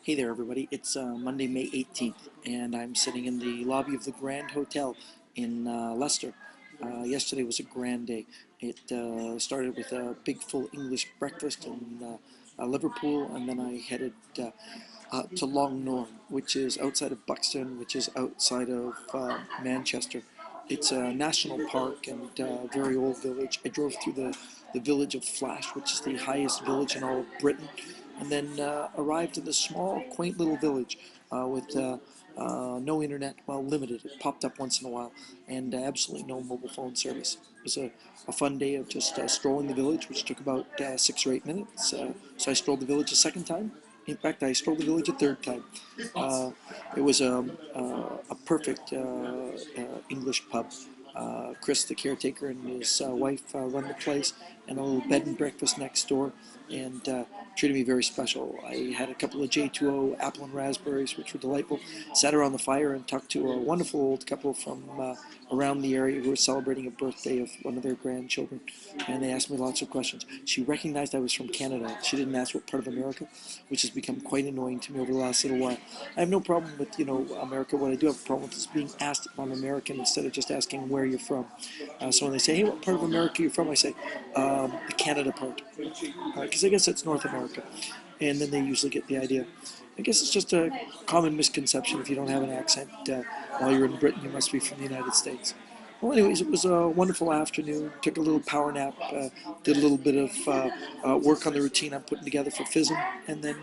Hey there, everybody. It's Monday, May 18th, and I'm sitting in the lobby of the Grand Hotel in Leicester. Yesterday was a grand day. It started with a big full English breakfast in Liverpool, and then I headed to Longnor, which is outside of Buxton, which is outside of Manchester. It's a national park and very old village. I drove through the village of Flash, which is the highest village in all of Britain, and then arrived in this small, quaint little village with no internet, well, limited. It popped up once in a while, and absolutely no mobile phone service. It was a fun day of just strolling the village, which took about 6 or 8 minutes. So I strolled the village a second time. In fact, I strolled the village a third time. It was a perfect English pub. Chris, the caretaker, and his wife run the place, and a little bed and breakfast next door, and treated me very special. I had a couple of J2O apple and raspberries, which were delightful. Sat around the fire and talked to a wonderful old couple from around the area who were celebrating a birthday of one of their grandchildren, and they asked me lots of questions. She recognized I was from Canada. She didn't ask what part of America, which has become quite annoying to me over the last little while. I have no problem with, America. What I do have a problem with is being asked if I'm American instead of just asking where you're from. So when they say, hey, what part of America are you from? I say, the Canada part. Because I guess it's North America. And then they usually get the idea. I guess it's just a common misconception if you don't have an accent while you're in Britain, you must be from the United States. Well, anyways, it was a wonderful afternoon. Took a little power nap, did a little bit of work on the routine I'm putting together for FISM, and then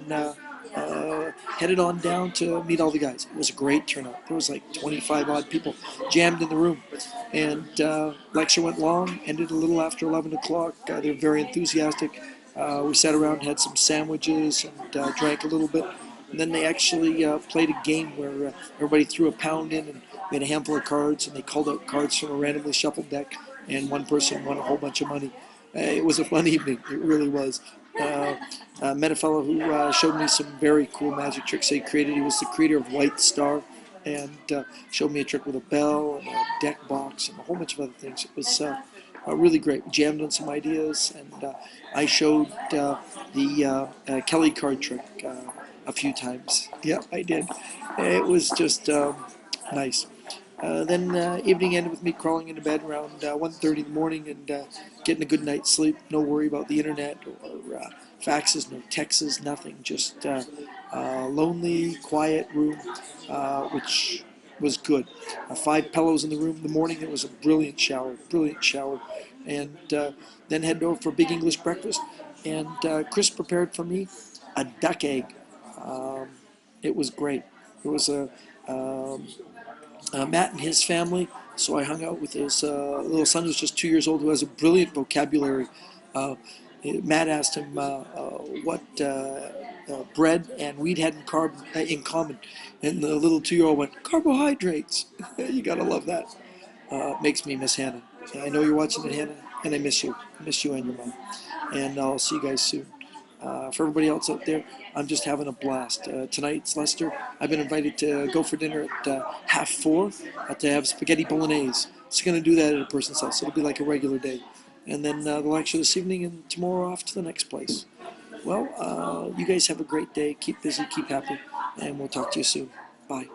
headed on down to meet all the guys. It was a great turnout. There was like 25 odd people jammed in the room. And lecture went long, ended a little after 11 o'clock. They were very enthusiastic. We sat around, had some sandwiches, and drank a little bit. And then they actually played a game where everybody threw a pound in, and we had a handful of cards, and they called out cards from a randomly shuffled deck, and one person won a whole bunch of money. It was a fun evening. It really was. Met a fellow who showed me some very cool magic tricks he created. He was the creator of White Star, and showed me a trick with a bell and a deck box and a whole bunch of other things. It was really great. We jammed on some ideas, and I showed the Kelly card trick a few times. Yeah, I did. It was just nice. Then evening ended with me crawling into bed around 1:30 in the morning and getting a good night's sleep. No worry about the internet or faxes, no texts, nothing. Just lonely, quiet room, which was good. 5 pillows in the room. In the morning it was a brilliant shower, and then headed over for a big English breakfast. And Chris prepared for me a duck egg. Um, it was great. It was a Matt and his family. So I hung out with his little son, who's just 2 years old, who has a brilliant vocabulary. Uh, Matt asked him what bread and wheat had in common, and the little 2-year-old went, carbohydrates. You gotta love that. Makes me miss Hannah. I know you're watching it, Hannah, and I miss you. I miss you and your mom. And I'll see you guys soon. For everybody else out there, I'm just having a blast. Tonight's Leicester. I've been invited to go for dinner at 4:30 to have spaghetti bolognese. Just going to do that at a person's house. It'll be like a regular day. And then the lecture this evening, and tomorrow off to the next place. Well, you guys have a great day. Keep busy, keep happy, and we'll talk to you soon. Bye.